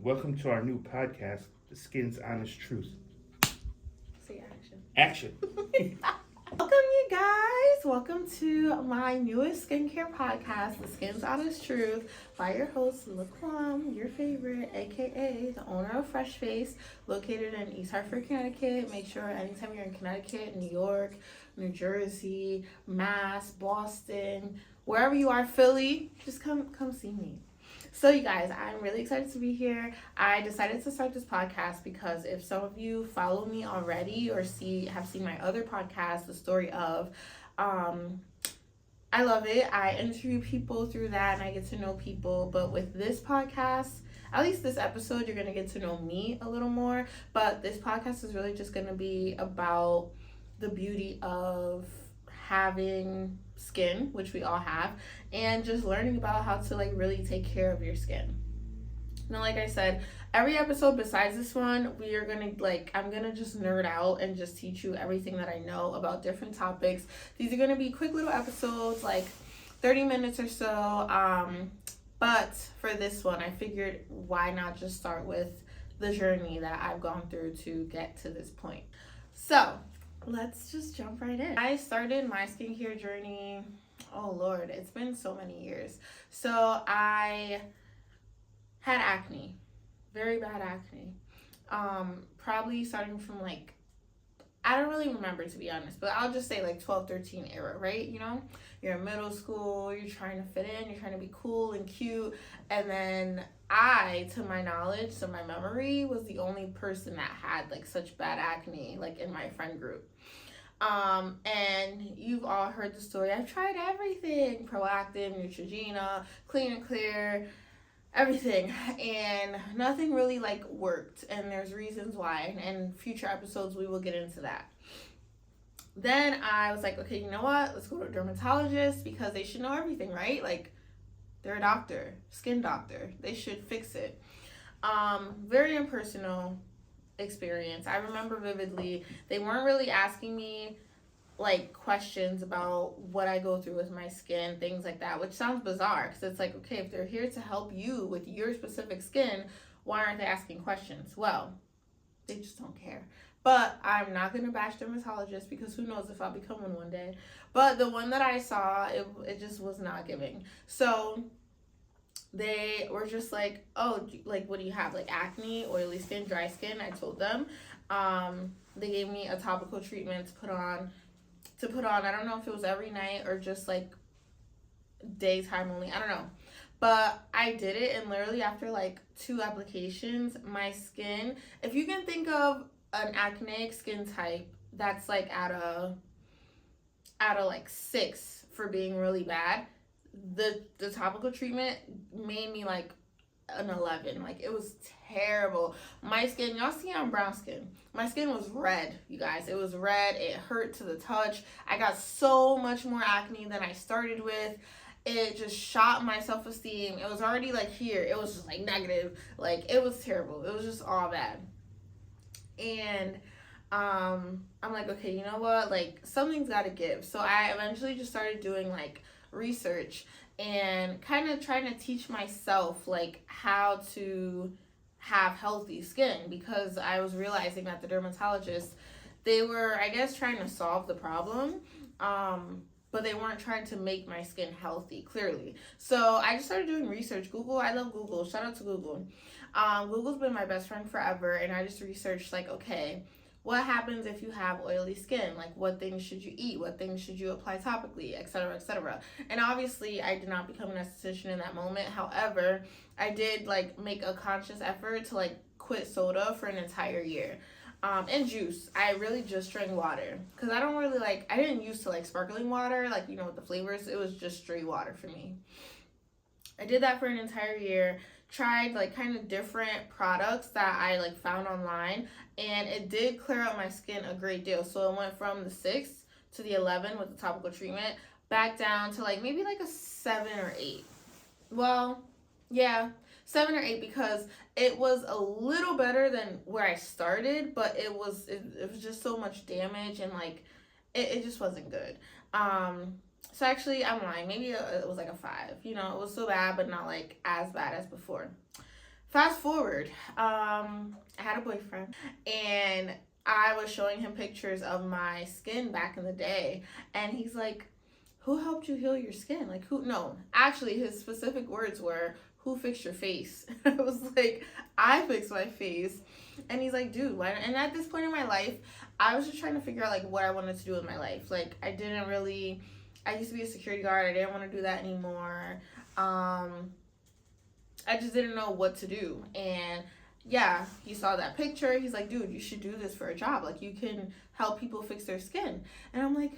Welcome to our new podcast, The Skin's Honest Truth. Say action. Action. Welcome, you guys. Welcome to my newest skincare podcast, The Skin's Honest Truth, by your host, LaQuam, your favorite, aka the owner of Fresh Face, located in East Hartford, Connecticut. Make sure anytime you're in Connecticut, New York, New Jersey, Mass, Boston, wherever you are, Philly, just come see me. So you guys, I'm really excited to be here. I decided to start this podcast because if some of you follow me already or have seen my other podcast, The Story of, I love it. I interview people through that and I get to know people. But with this podcast, at least this episode, you're going to get to know me a little more. But this podcast is really just going to be about the beauty of having skin, which we all have, and just learning about how to really take care of your skin. Now, like I said, every episode besides this one, we are gonna I'm gonna just nerd out and just teach you everything that I know about different topics. These are gonna be quick little episodes, 30 minutes or so. But for this one, I figured why not just start with the journey that I've gone through to get to this point. So let's just jump right in. I started my skincare journey, oh Lord, it's been so many years. So I had acne, very bad acne. Probably starting from I don't really remember, to be honest, but I'll just say 12, 13 era, right? You know, you're in middle school, you're trying to fit in, you're trying to be cool and cute. And then I, to my knowledge, to my memory, was the only person that had such bad acne, in my friend group. And you've all heard the story. I've tried everything, Proactiv, Neutrogena, Clean and Clear, everything, and nothing really worked, and there's reasons why, and in future episodes we will get into that. Then I was okay, you know what, let's go to a dermatologist because they should know everything, right? They're a doctor, skin doctor, they should fix it. Very impersonal experience. I remember vividly, they weren't really asking me questions about what I go through with my skin, things like that, which sounds bizarre because it's okay, if they're here to help you with your specific skin, why aren't they asking questions? Well, they just don't care. But I'm not going to bash dermatologists because who knows if I'll become one day. But the one that I saw, it just was not giving. So they were just oh, what do you have? Acne, oily skin, dry skin. I told them. They gave me a topical treatment to put on. I don't know if it was every night or just daytime only. I don't know. But I did it, and literally after 2 applications, my skin, if you can think of an acneic skin type that's out of 6 for being really bad, the topical treatment made me an 11. It was terrible. My skin, y'all see I'm brown skin. My skin was red, you guys. It was red. It hurt to the touch. I got so much more acne than I started with. It just shot my self-esteem. It was already here. It was just negative. It was terrible. It was just all bad. And I'm okay, you know what? Something's got to give. So I eventually just started doing research and kind of trying to teach myself how to have healthy skin, because I was realizing that the dermatologists, they were, I guess, trying to solve the problem, but they weren't trying to make my skin healthy, clearly. So I just started doing research. Google, I love Google. Shout out to Google. Google's been my best friend forever, and I just researched okay, what happens if you have oily skin? What things should you eat? What things should you apply topically, etc., etc.? And obviously, I did not become an esthetician in that moment. However, I did, make a conscious effort to, quit soda for an entire year. And juice. I really just drank water. Because I don't really I didn't used to like sparkling water, with the flavors. It was just straight water for me. I did that for an entire year. Tried kind of different products that I found online, and it did clear up my skin a great deal. So it went from the 6 to the 11 with the topical treatment, back down to maybe a 7 or 8. Well, yeah, 7 or 8, because it was a little better than where I started, but it was just so much damage, and it just wasn't good. So actually, I'm lying. Maybe it was a 5. It was so bad, but not as bad as before. Fast forward, I had a boyfriend, and I was showing him pictures of my skin back in the day, and he's like, who helped you heal your skin? Like, who? No, actually, his specific words were, who fixed your face? I was like, I fixed my face. And he's like, dude, why? And at this point in my life, I was just trying to figure out like what I wanted to do with my life. Like, I used to be a security guard. I didn't want to do that anymore. I just didn't know what to do. And yeah, he saw that picture. He's like, dude, you should do this for a job. Like, you can help people fix their skin. And I'm like,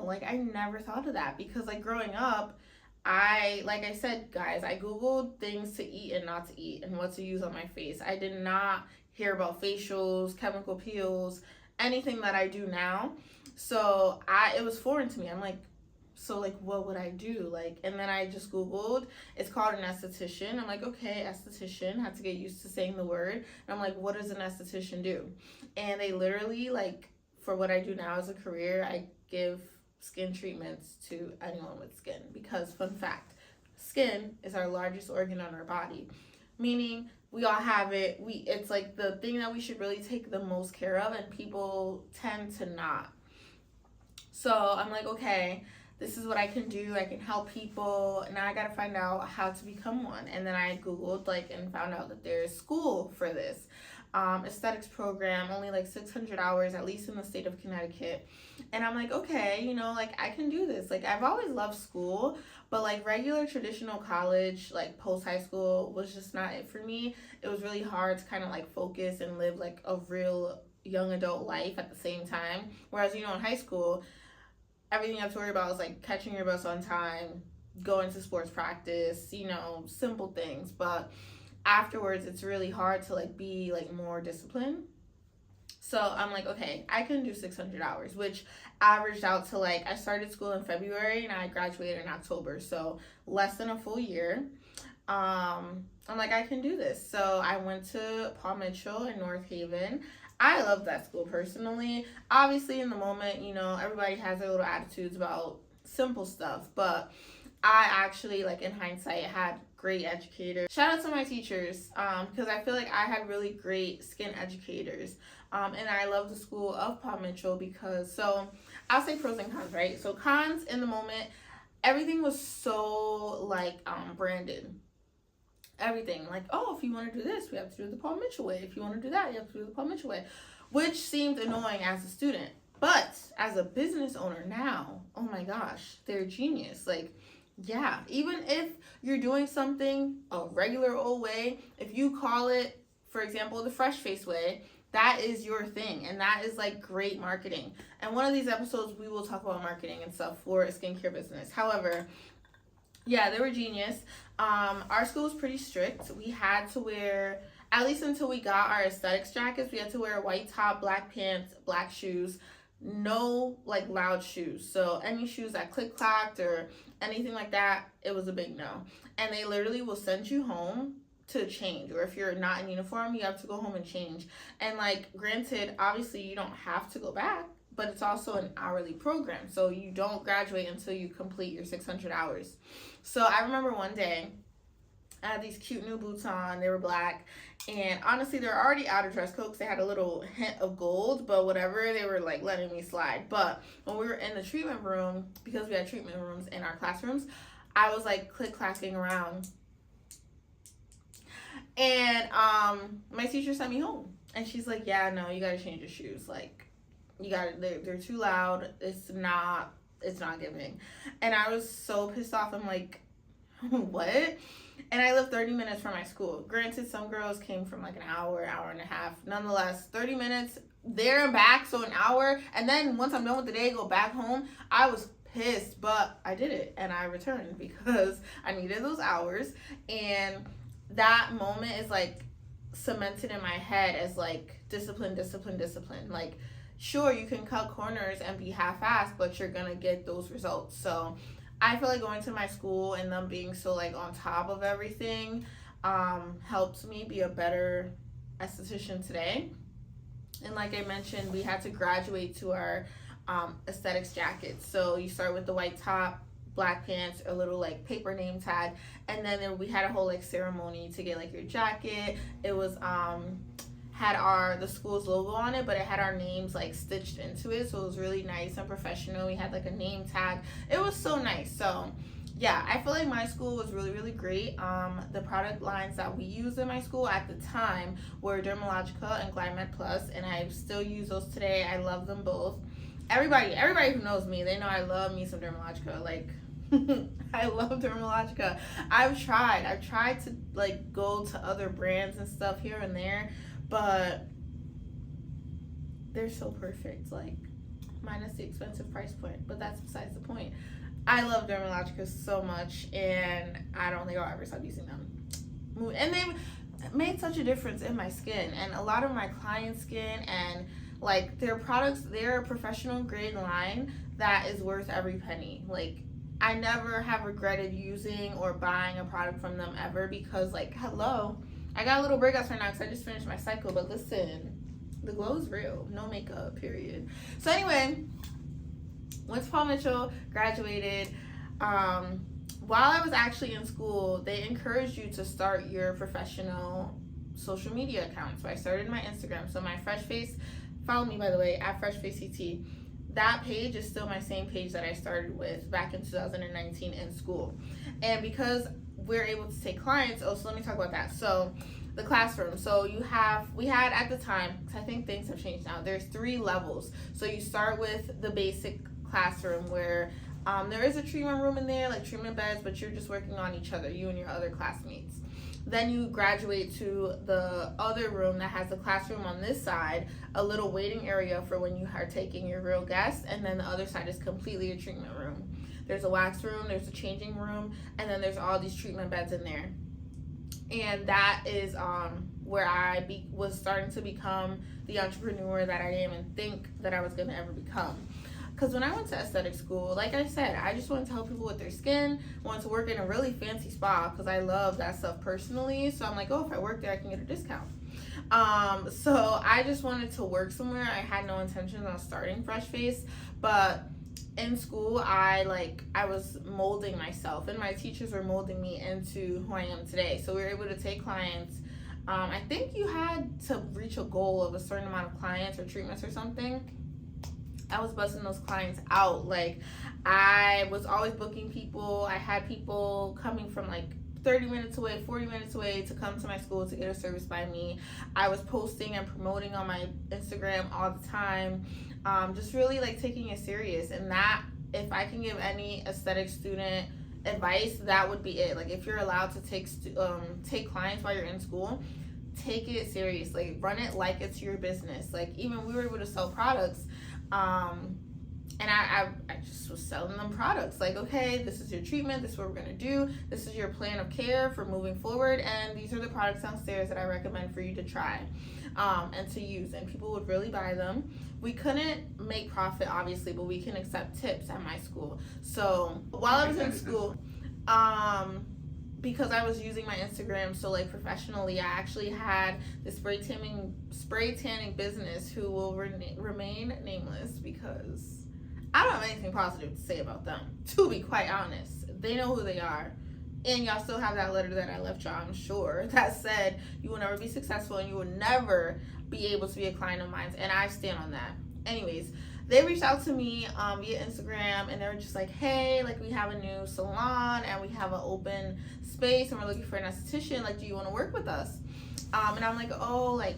like, I never thought of that, because like growing up, like I said, guys, I Googled things to eat and not to eat and what to use on my face. I did not hear about facials, chemical peels, anything that I do now. So it was foreign to me. I'm like, so like, what would I do? Like, and then I just Googled, it's called an esthetician. I'm like, okay, esthetician, had to get used to saying the word. And I'm like, what does an esthetician do? And they literally, like, for what I do now as a career, I give skin treatments to anyone with skin, because fun fact, skin is our largest organ on our body, meaning we all have it. It's like the thing that we should really take the most care of, and people tend to not. So I'm like, okay, this is what I can do. I can help people. Now I gotta find out how to become one. And then I Googled and found out that there's school for this. Aesthetics program, only like 600 hours, at least in the state of Connecticut. And I'm like, okay, I can do this. Like, I've always loved school, but like regular traditional college, like post high school, was just not it for me. It was really hard to kind of like focus and live like a real young adult life at the same time. Whereas, in high school, everything you have to worry about is like catching your bus on time, going to sports practice, simple things. But afterwards, it's really hard to like be like more disciplined. So I'm like, okay, I can do 600 hours, which averaged out to like, I started school in February and I graduated in October, so less than a full year. I'm like, I can do this. So I went to Paul Mitchell in North Haven. I love that school personally. Obviously, in the moment, everybody has their little attitudes about simple stuff, but I actually, like, in hindsight, had great educators. Shout out to my teachers, because I feel like I had really great skin educators. And I love the school of Paul Mitchell because, so I'll say pros and cons, right? So cons, in the moment, everything was so like branded. Everything like, oh, if you want to do this, we have to do it the Paul Mitchell way. If you want to do that, you have to do it the Paul Mitchell way, which seemed annoying as a student. But as a business owner now, oh my gosh, they're genius. Like, yeah, even if you're doing something a regular old way, if you call it, for example, the fresh face way, that is your thing, and that is like great marketing. And one of these episodes, we will talk about marketing and stuff for a skincare business. However, yeah, they were genius. Our school was pretty strict. We had to wear, at least until we got our aesthetics jackets, we had to wear a white top, black pants, black shoes, no like loud shoes. So any shoes that click-clacked or anything like that, it was a big no. And they literally will send you home to change, or if you're not in uniform, you have to go home and change. And like, granted, obviously you don't have to go back, but it's also an hourly program, so you don't graduate until you complete your 600 hours. So I remember one day I had these cute new boots on. They were black, and honestly, they're already out of dress code because they had a little hint of gold, but whatever, they were like letting me slide. But when we were in the treatment room, because we had treatment rooms in our classrooms, I was like click-clacking around. And my teacher sent me home, and she's like, yeah, no, you gotta change your shoes. Like, you gotta, they're too loud. It's not giving. And I was so pissed off. I'm like, what? And I live 30 minutes from my school. Granted, some girls came from like an hour and a half. Nonetheless, 30 minutes there and back, so an hour. And then once I'm done with the day, go back home. I was pissed, but I did it, and I returned because I needed those hours. And that moment is like cemented in my head as like discipline. Like, sure, you can cut corners and be half-assed, but you're gonna get those results. So I feel like going to my school and them being so like on top of everything helped me be a better esthetician today. And like I mentioned, we had to graduate to our aesthetics jackets. So you start with the white top, black pants, a little like paper name tag, and then we had a whole like ceremony to get like your jacket. It was had the school's logo on it, but it had our names like stitched into it, so it was really nice and professional. We had like a name tag. It was so nice. So yeah, I feel like my school was really, really great. The product lines that we used in my school at the time were Dermalogica and Glymed Plus, and I still use those today. I love them both. Everybody who knows me, they know I love me some Dermalogica. Like, I love Dermalogica. I've tried to like go to other brands and stuff here and there, but they're so perfect. Like, minus the expensive price point, but that's besides the point. I love Dermalogica so much, and I don't think I'll ever stop using them. And they made such a difference in my skin, and a lot of my clients' skin, and like their products, they're a professional grade line that is worth every penny. Like, I never have regretted using or buying a product from them ever, because like, hello, I got a little breakouts right now because I just finished my cycle, but listen, the glow is real. No makeup, period. So anyway, went to Paul Mitchell, graduated. While I was actually in school, they encouraged you to start your professional social media account. So I started my Instagram. So my Fresh Face, follow me by the way, at Fresh Face CT. That page is still my same page that I started with back in 2019 in school. And because we're able to take clients, so let me talk about that. So the classroom. So we had at the time, because I think things have changed now, there's 3 levels. So you start with the basic classroom where there is a treatment room in there, like treatment beds, but you're just working on each other, you and your other classmates. Then you graduate to the other room that has a classroom on this side, a little waiting area for when you are taking your real guests, and then the other side is completely a treatment room. There's a wax room, there's a changing room, and then there's all these treatment beds in there. And that is where I was starting to become the entrepreneur that I am and think that I was going to ever become. Because when I went to aesthetic school, like I said, I just wanted to help people with their skin, wanted to work in a really fancy spa because I love that stuff personally. So I'm like, oh, if I work there, I can get a discount. So I just wanted to work somewhere. I had no intentions on starting Fresh Face, but in school, I was molding myself, and my teachers were molding me into who I am today. So we were able to take clients. I think you had to reach a goal of a certain amount of clients or treatments or something. I was busting those clients out. Like, I was always booking people. I had people coming from like 30 minutes away, 40 minutes away to come to my school to get a service by me. I was posting and promoting on my Instagram all the time. Just really like taking it serious. And that, if I can give any aesthetic student advice, that would be it. Like, if you're allowed to take clients while you're in school, take it serious. Like, run it like it's your business. Like, even we were able to sell products. And I just was selling them products. Like, okay, this is your treatment. This is what we're going to do. This is your plan of care for moving forward. And these are the products downstairs that I recommend for you to try and to use. And people would really buy them. We couldn't make profit, obviously, but we can accept tips at my school. So while I was in school, because I was using my Instagram so like professionally, I actually had this spray tanning business who will remain nameless because I don't have anything positive to say about them, to be quite honest. They know who they are. And y'all still have that letter that I left y'all, I'm sure, that said you will never be successful and you will never be able to be a client of mine. And I stand on that. Anyways, they reached out to me via Instagram, and they were just like, hey, like, we have a new salon and we have an open space and we're looking for an esthetician. Like, do you want to work with us? And I'm like, oh, like,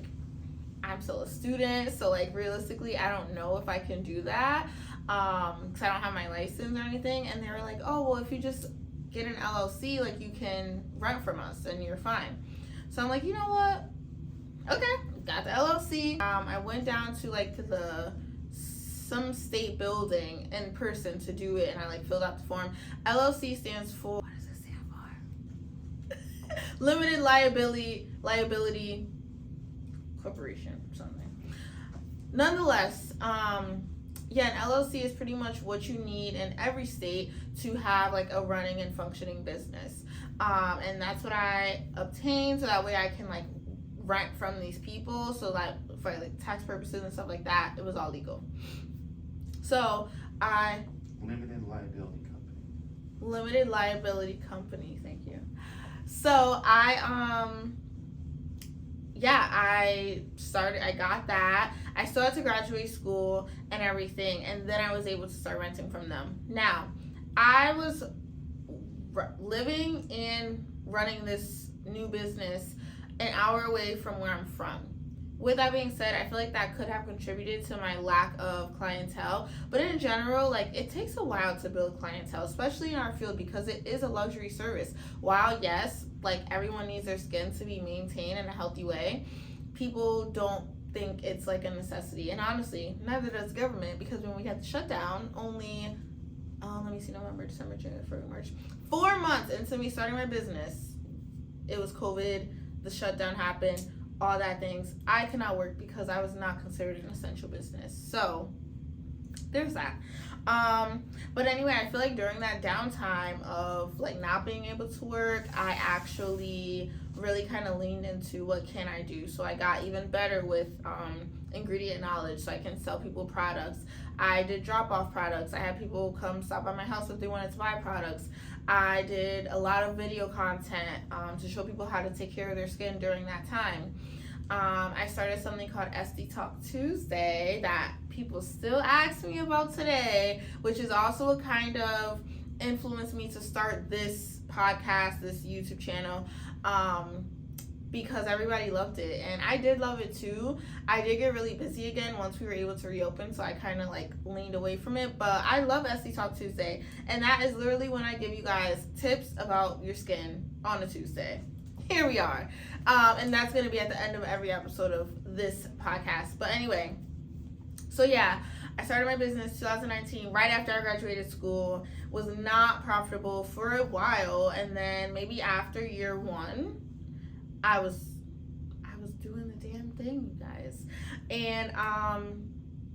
I'm still a student, so like realistically I don't know if I can do that because I don't have my license or anything. And they were like, oh, well, if you just get an LLC, like, you can rent from us and you're fine. So I'm like, you know what, okay, got the LLC. I went down to some state building in person to do it, and I like filled out the form. LLC stands for, what does it stand for? Limited liability corporation or something. Nonetheless, yeah, an LLC is pretty much what you need in every state to have like a running and functioning business. And that's what I obtained, so that way I can like rent from these people, so that for like tax purposes and stuff like that, it was all legal. So Limited liability company. Limited liability company. Thank you. So I got that. I still had to graduate school and everything, and then I was able to start renting from them. Now, I was living and running this new business an hour away from where I'm from. With that being said, I feel like that could have contributed to my lack of clientele. But in general, like, it takes a while to build clientele, especially in our field, because it is a luxury service. While, yes, like, everyone needs their skin to be maintained in a healthy way, people don't think it's like a necessity. And honestly, neither does government, because when we had the shutdown, only, November, December, January, February, March, 4 months into me starting my business, it was COVID, the shutdown happened, all that things. I could not work because I was not considered an essential business. So there's that. But anyway, I feel like during that downtime of like not being able to work, I actually really kind of leaned into what can I do. So I got even better with ingredient knowledge, so I can sell people products. I did drop-off products. I had people come stop by my house if they wanted to buy products. I did a lot of video content to show people how to take care of their skin during that time. I started something called SD Talk Tuesday that people still ask me about today, which is also what kind of influenced me to start this podcast, this YouTube channel, because everybody loved it, and I did love it too. I did get really busy again once we were able to reopen, so I kind of like leaned away from it, but I love SD Talk Tuesday, and that is literally when I give you guys tips about your skin on a Tuesday. Here we are. And that's going to be at the end of every episode of this podcast. But anyway, so yeah, I started my business 2019 right after I graduated school. Was not profitable for a while, and then maybe after year one, I was doing the damn thing, you guys. And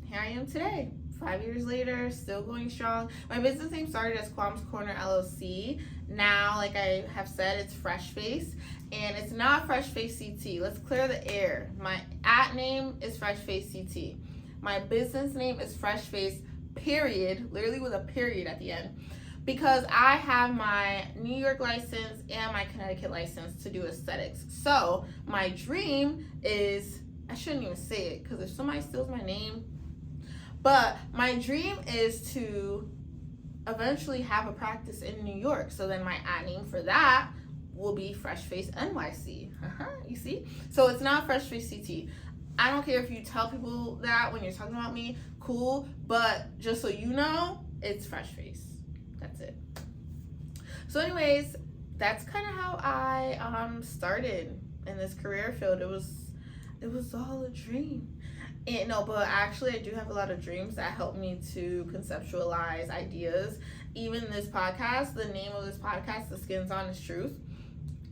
here I am today. 5 years later, still going strong. My business name started as Qualms Corner LLC. Now, like I have said, it's Fresh Face, and it's not Fresh Face CT. Let's clear the air. My at name is Fresh Face CT. My business name is Fresh Face, period, literally with a period at the end, because I have my New York license and my Connecticut license to do aesthetics. So my dream is, I shouldn't even say it, because if somebody steals my name, but my dream is to eventually have a practice in New York. So then my ad name for that will be Fresh Face NYC. You see? So it's not Fresh Face CT. I don't care if you tell people that when you're talking about me, cool. But just so you know, it's Fresh Face. That's it. So anyways, that's kind of how I started in this career field. It was all a dream. And no, but actually I do have a lot of dreams that help me to conceptualize ideas. Even this podcast, the name of this podcast, The Skin's Honest Truth,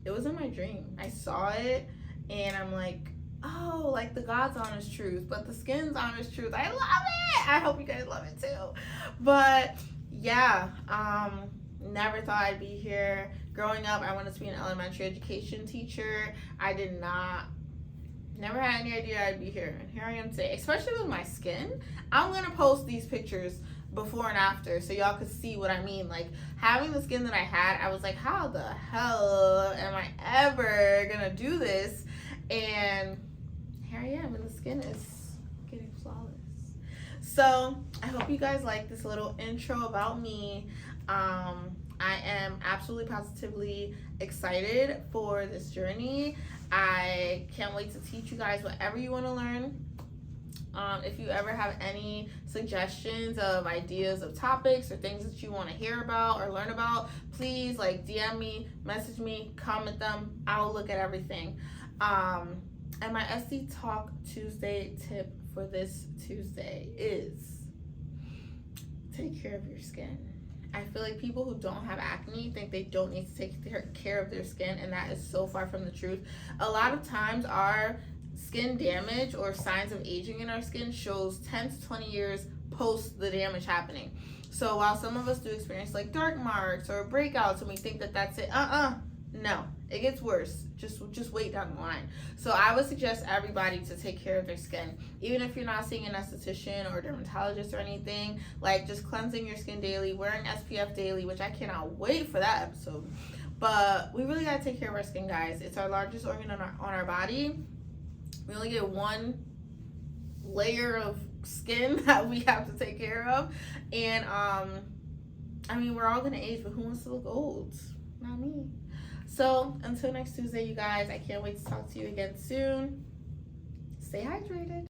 it was in my dream. I saw it and I'm like, oh, like the God's honest truth, but the skin's honest truth. I love it. I hope you guys love it too. But yeah, never thought I'd be here. Growing up, I wanted to be an elementary education teacher. Never had any idea I'd be here, and here I am today, especially with my skin. I'm gonna post these pictures before and after so y'all could see what I mean. Like, having the skin that I had, I was like, how the hell am I ever gonna do this? And here I am, and the skin is getting flawless. So I hope you guys like this little intro about me. I am absolutely positively excited for this journey. I can't wait to teach you guys whatever you want to learn. If you ever have any suggestions of ideas of topics or things that you want to hear about or learn about, please like DM me, message me, comment them. I will look at everything. And my SD Talk Tuesday tip for this Tuesday is take care of your skin. I feel like people who don't have acne think they don't need to take care of their skin, and that is so far from the truth. A lot of times our skin damage or signs of aging in our skin shows 10 to 20 years post the damage happening. So while some of us do experience like dark marks or breakouts and we think that that's it, No, it gets worse. Just wait down the line. So I would suggest everybody to take care of their skin. Even if you're not seeing an esthetician or dermatologist or anything, like just cleansing your skin daily, wearing SPF daily, which I cannot wait for that episode. But we really gotta take care of our skin, guys. It's our largest organ on our body. We only get one layer of skin that we have to take care of. And I mean, we're all gonna age, but who wants to look old? Not me. So until next Tuesday, you guys, I can't wait to talk to you again soon. Stay hydrated.